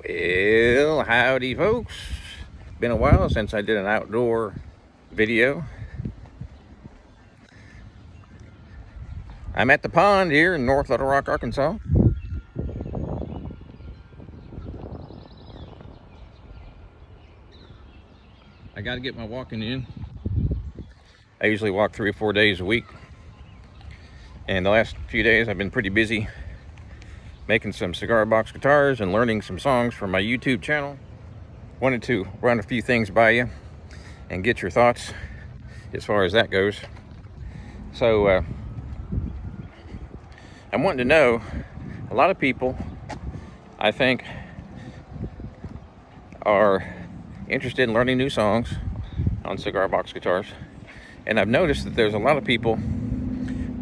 Well, howdy folks. Been a while since I did an outdoor video. I'm at the pond here in North Little Rock, Arkansas. I got to get my walking in. I usually walk 3 or 4 days a week. And the last few days I've been pretty busy making some cigar box guitars and learning some songs for my YouTube channel. Wanted to run a few things by you and get your thoughts as far as that goes. So I'm wanting to know, a lot of people, I think, are interested in learning new songs on cigar box guitars. And I've noticed that there's a lot of people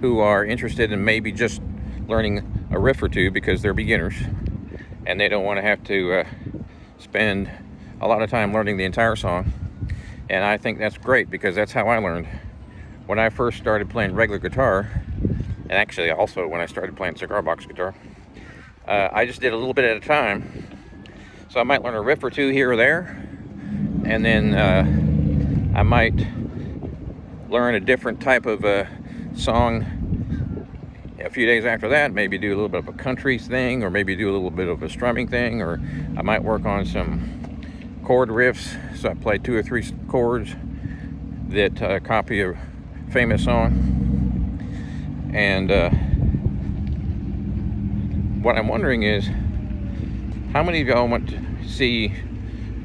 who are interested in maybe just learning a riff or two because they're beginners and they don't want to have to spend a lot of time learning the entire song. And I think that's great because that's how I learned. When I first started playing regular guitar, and actually also when I started playing cigar box guitar, I just did a little bit at a time. So I might learn a riff or two here or there, and then I might learn a different type of song a few days after that, maybe do a little bit of a country thing, or maybe do a little bit of a strumming thing, or I might work on some chord riffs. So I play 2 or 3 chords that copy a famous song. And what I'm wondering is, how many of y'all want to see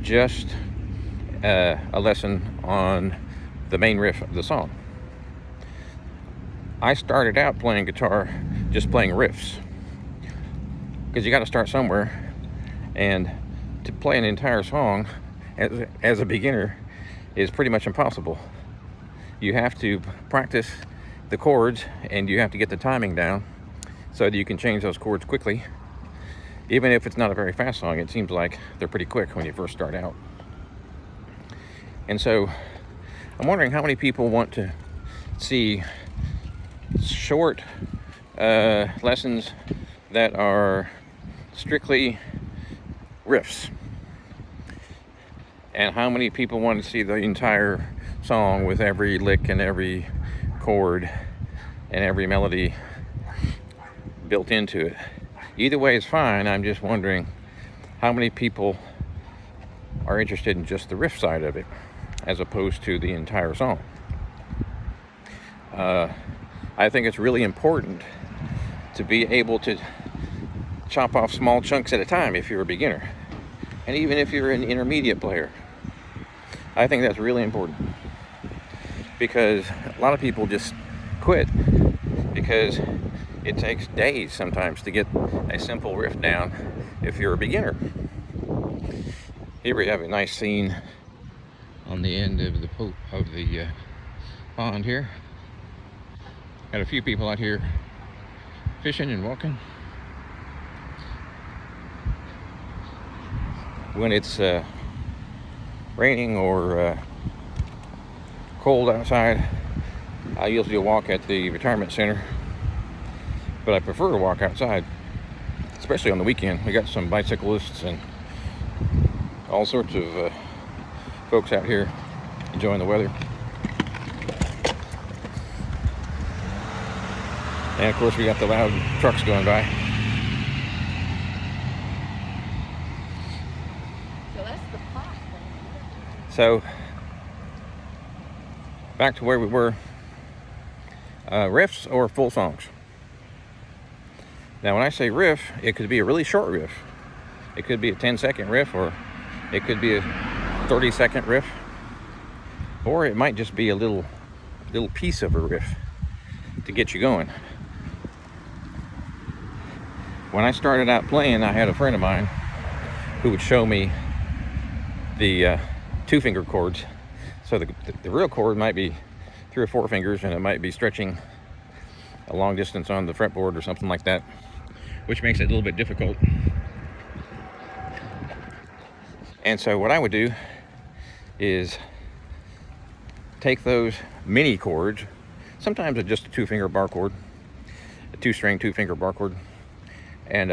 just a lesson on the main riff of the song? I started out playing guitar just playing riffs, because you got to start somewhere, and to play an entire song as a beginner is pretty much impossible. You have to practice the chords, and you have to get the timing down so that you can change those chords quickly. Even if it's not a very fast song, it seems like they're pretty quick when you first start out. And so I'm wondering how many people want to see short lessons that are strictly riffs, and how many people want to see the entire song with every lick and every chord and every melody built into it. Either way is fine. I'm just wondering how many people are interested in just the riff side of it as opposed to the entire song. I think it's really important to be able to chop off small chunks at a time if you're a beginner, and even if you're an intermediate player. I think that's really important, because a lot of people just quit because it takes days sometimes to get a simple riff down if you're a beginner. Here we have a nice scene on the end of the pond here. Got a few people out here fishing and walking. When it's raining or cold outside, I usually walk at the retirement center, but I prefer to walk outside, especially on the weekend. We got some bicyclists and all sorts of folks out here enjoying the weather. And of course we got the loud trucks going by. So that's the pop. So back to where we were. Riffs or full songs. Now when I say riff, it could be a really short riff. It could be a 10-second riff, or it could be a 30-second riff, or it might just be a little piece of a riff to get you going. When I started out playing, I had a friend of mine who would show me the 2-finger chords. So the real chord might be 3 or 4 fingers, and it might be stretching a long distance on the fretboard or something like that, which makes it a little bit difficult. And so what I would do is take those mini chords. Sometimes it's just a 2-finger bar chord, a 2-string 2-finger bar chord, and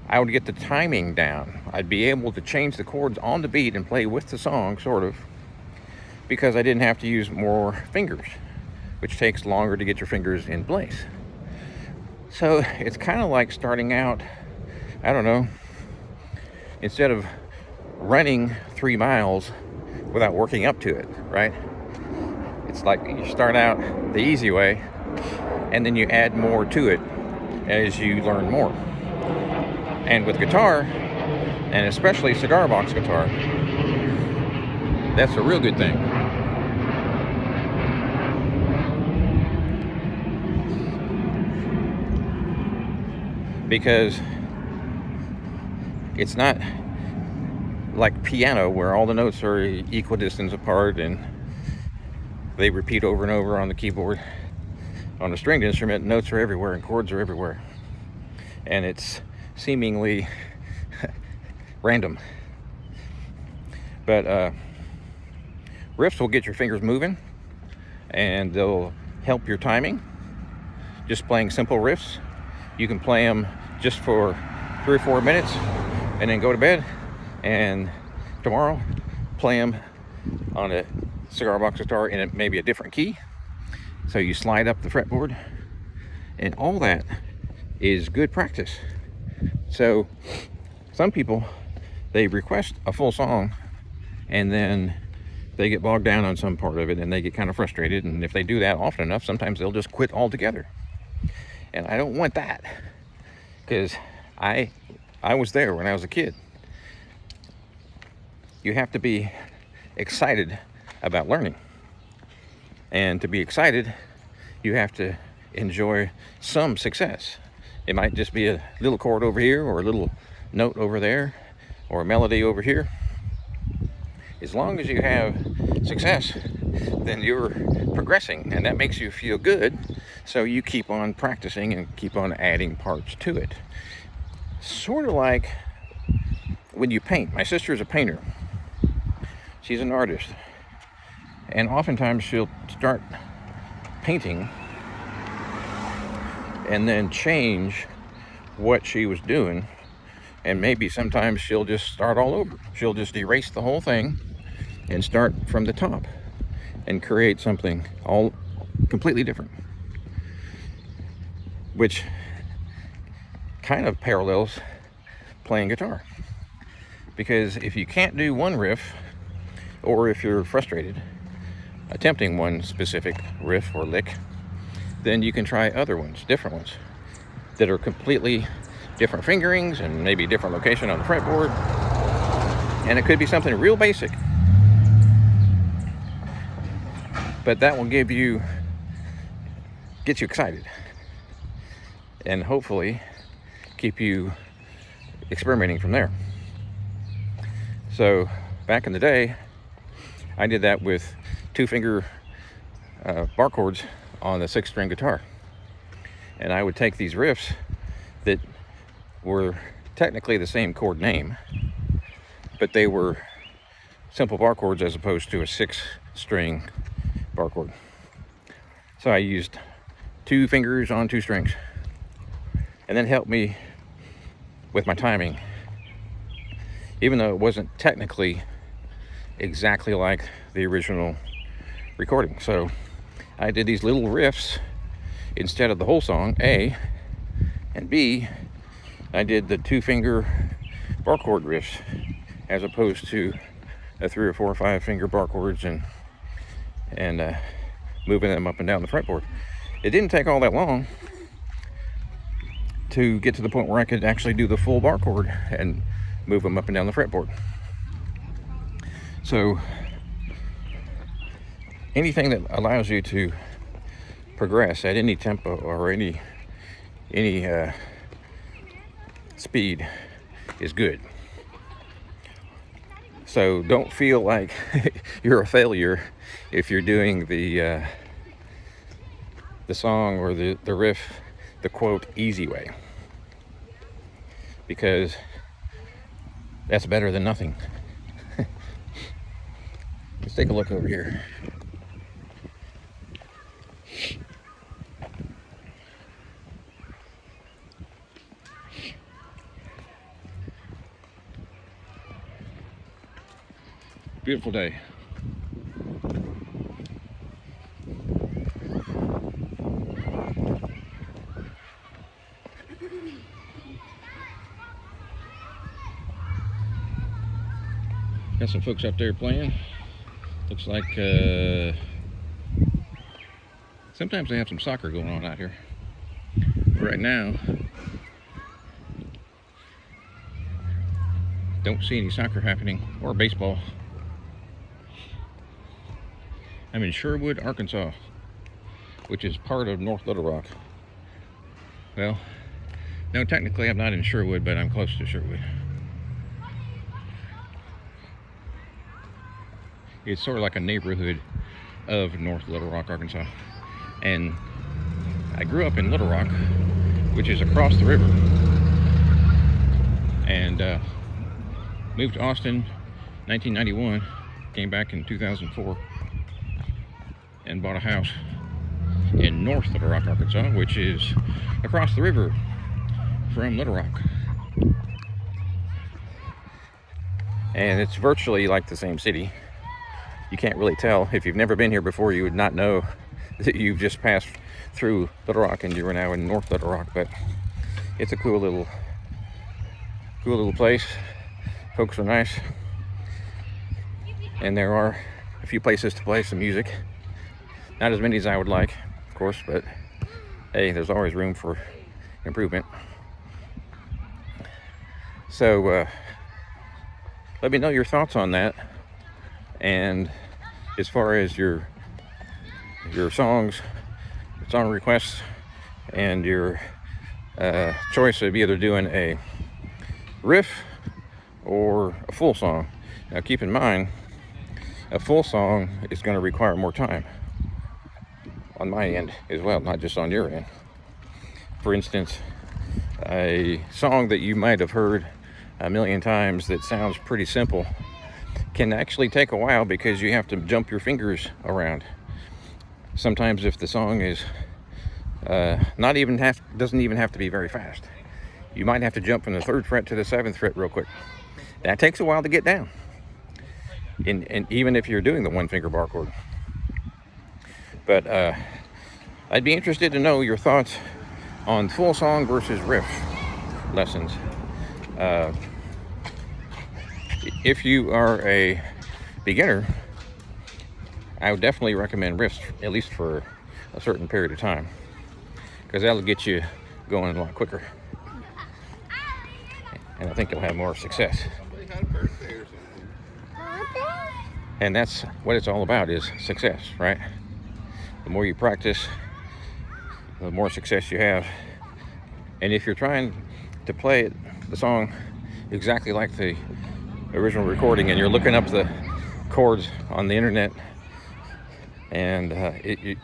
I would get the timing down. I'd be able to change the chords on the beat and play with the song, sort of, because I didn't have to use more fingers, which takes longer to get your fingers in place. So it's kind of like starting out, I don't know, instead of running 3 miles without working up to it, right? It's like you start out the easy way, and then you add more to it as you learn more. And with guitar, and especially cigar box guitar, that's a real good thing. Because it's not like piano where all the notes are equidistant apart and they repeat over and over on the keyboard. On a stringed instrument, notes are everywhere and chords are everywhere. And it's seemingly random. But riffs will get your fingers moving and they'll help your timing. Just playing simple riffs. You can play them just for 3 or 4 minutes and then go to bed, and tomorrow play them on a cigar box guitar in maybe a different key, so you slide up the fretboard, and all that is good practice. So some people, they request a full song and then they get bogged down on some part of it and they get kind of frustrated, and if they do that often enough, sometimes they'll just quit altogether. And I don't want that, because I was there when I was a kid. You have to be excited about learning. And to be excited, you have to enjoy some success. It might just be a little chord over here, or a little note over there, or a melody over here. As long as you have success, then you're progressing, and that makes you feel good. So you keep on practicing and keep on adding parts to it. Sort of like when you paint. My sister is a painter. She's an artist. And oftentimes she'll start painting and then change what she was doing. And maybe sometimes she'll just start all over. She'll just erase the whole thing and start from the top and create something all completely different, which kind of parallels playing guitar. Because if you can't do one riff, or if you're frustrated attempting one specific riff or lick, then you can try other ones, different ones, that are completely different fingerings and maybe different location on the fretboard. And it could be something real basic, but that will get you excited and hopefully keep you experimenting from there. So back in the day, I did that with 2-finger bar chords on the 6-string guitar. And I would take these riffs that were technically the same chord name, but they were simple bar chords as opposed to a 6-string bar chord. So I used 2 fingers on 2 strings, and then helped me with my timing, even though it wasn't technically exactly like the original recording. So I did these little riffs instead of the whole song, A, and B, I did the 2-finger bar chord riffs as opposed to a 3 or 4 or 5-finger bar chords and moving them up and down the fretboard. It didn't take all that long to get to the point where I could actually do the full bar chord and move them up and down the fretboard. So anything that allows you to progress at any tempo or any speed is good. So don't feel like you're a failure if you're doing the song or the riff the quote easy way, because that's better than nothing. Let's take a look over here. Beautiful day. Got some folks up there playing. Looks like sometimes they have some soccer going on out here. Right now, don't see any soccer happening or baseball. I'm in Sherwood, Arkansas, which is part of North Little Rock. Well, no, technically I'm not in Sherwood, but I'm close to Sherwood. It's sort of like a neighborhood of North Little Rock, Arkansas. And I grew up in Little Rock, which is across the river. And moved to Austin 1991, came back in 2004, and bought a house in North Little Rock, Arkansas, which is across the river from Little Rock. And it's virtually like the same city. You can't really tell. If you've never been here before, you would not know that you've just passed through Little Rock and you are now in North Little Rock. But it's a cool little place. Folks are nice, and there are a few places to play some music. Not as many as I would like, of course, but hey, there's always room for improvement. So let me know your thoughts on that. And as far as your song requests and your choice of either doing a riff or a full song. Now keep in mind, a full song is going to require more time on my end as well, not just on your end. For instance, a song that you might have heard a million times that sounds pretty simple can actually take a while because you have to jump your fingers around. Sometimes if the song is doesn't even have to be very fast, you might have to jump from the 3rd fret to the 7th fret real quick. That takes a while to get down, and even if you're doing the 1-finger bar chord. But I'd be interested to know your thoughts on full song versus riff lessons. If you are a beginner, I would definitely recommend riffs, at least for a certain period of time, because that'll get you going a lot quicker, and I think you'll have more success. And that's what it's all about, is success, right? The more you practice, the more success you have. And if you're trying to play the song exactly like the original recording, and you're looking up the chords on the internet, and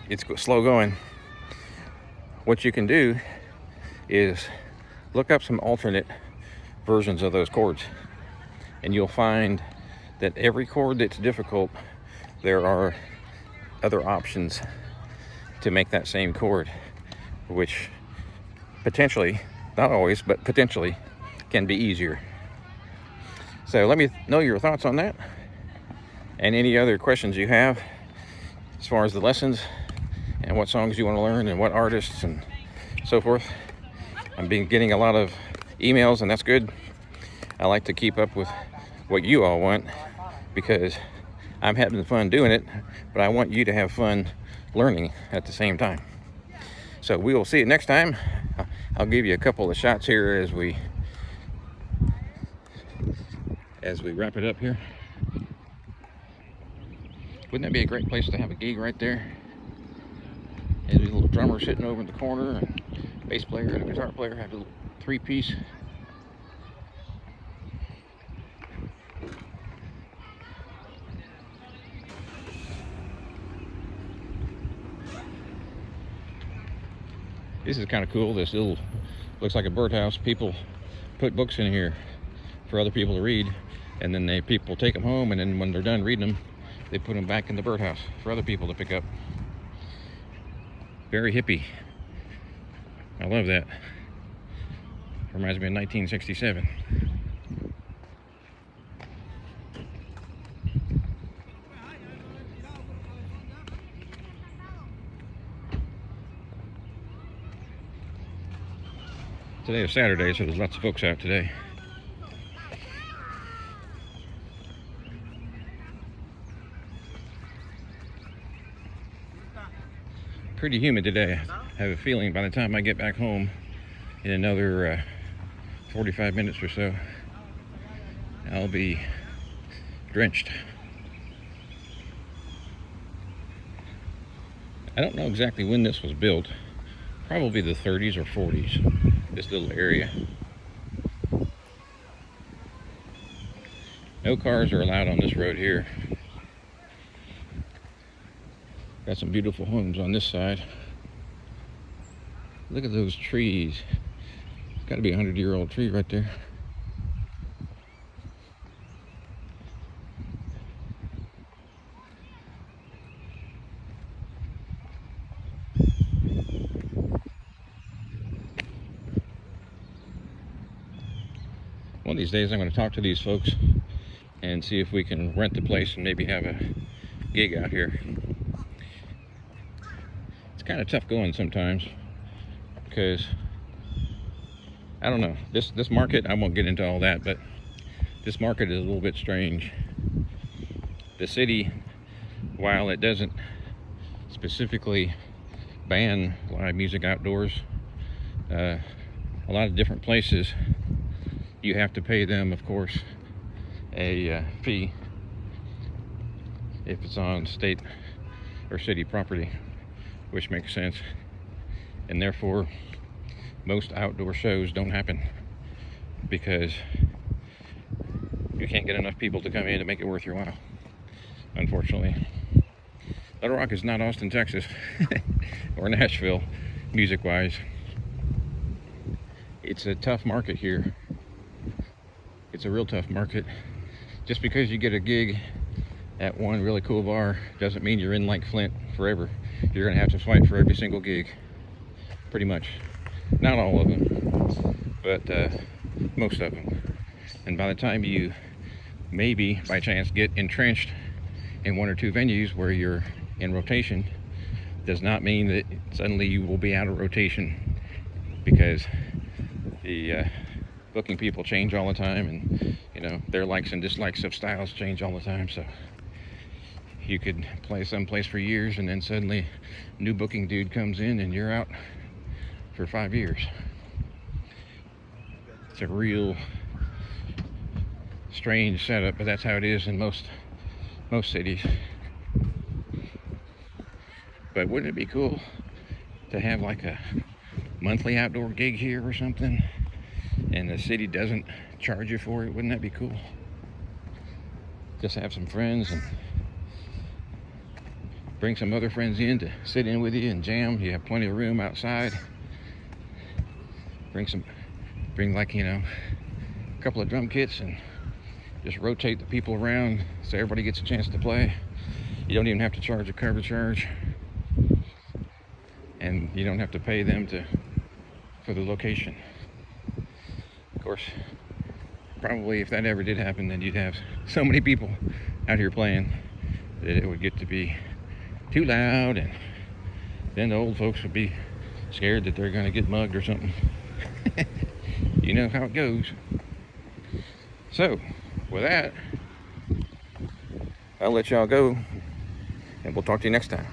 it's slow going, what you can do is look up some alternate versions of those chords, and you'll find that every chord that's difficult, there are other options to make that same chord, which potentially, not always, but potentially can be easier. So let me know your thoughts on that, and any other questions you have as far as the lessons and what songs you want to learn and what artists and so forth. I'm getting a lot of emails, and that's good. I like to keep up with what you all want, because I'm having fun doing it, but I want you to have fun learning at the same time. So we will see you next time. I'll give you a couple of shots here as we wrap it up here. Wouldn't that be a great place to have a gig right there? And a little drummer sitting over in the corner, and a bass player and a guitar player have a little 3-piece. This is kind of cool. This little, looks like a birdhouse. People put books in here for other people to read, and then people take them home, and then when they're done reading them, they put them back in the birdhouse for other people to pick up. Very hippie. I love that. Reminds me of 1967. Today is Saturday, so there's lots of folks out today. Pretty humid today. I have a feeling by the time I get back home in another 45 minutes or so, I'll be drenched. I don't know exactly when this was built. Probably the 30s or 40s, this little area. No cars are allowed on this road here. Got some beautiful homes on this side. Look at those trees. It's got to be a 100-year-old tree right there. One of these days I'm going to talk to these folks and see if we can rent the place and maybe have a gig out here. It's kind of tough going sometimes because, I don't know, this market, I won't get into all that, but this market is a little bit strange. The city, while it doesn't specifically ban live music outdoors, a lot of different places you have to pay them, of course, a fee if it's on state or city property, which makes sense. And therefore, most outdoor shows don't happen because you can't get enough people to come in to make it worth your while, unfortunately. Little Rock is not Austin, Texas, or Nashville, music-wise. It's a tough market here. It's a real tough market. Just because you get a gig at one really cool bar doesn't mean you're in like Flint forever. You're gonna have to fight for every single gig, pretty much. Not all of them, but most of them. And by the time you maybe by chance get entrenched in one or two venues where you're in rotation, does not mean that suddenly you will be out of rotation, because the booking people change all the time, and you know, their likes and dislikes of styles change all the time. So you could play someplace for years and then suddenly new booking dude comes in and you're out for 5 years. It's a real strange setup, but that's how it is in most cities. But wouldn't it be cool to have like a monthly outdoor gig here or something, and the city doesn't charge you for it? Wouldn't that be cool? Just have some friends and bring some other friends in to sit in with you and jam. You have plenty of room outside. Bring like, you know, a couple of drum kits and just rotate the people around so everybody gets a chance to play. You don't even have to charge a cover charge, and you don't have to pay them for the location. Of course, probably if that ever did happen, then you'd have so many people out here playing that it would get to be too loud, and then the old folks would be scared that they're going to get mugged or something. You know how it goes. So, with that, I'll let y'all go, and we'll talk to you next time.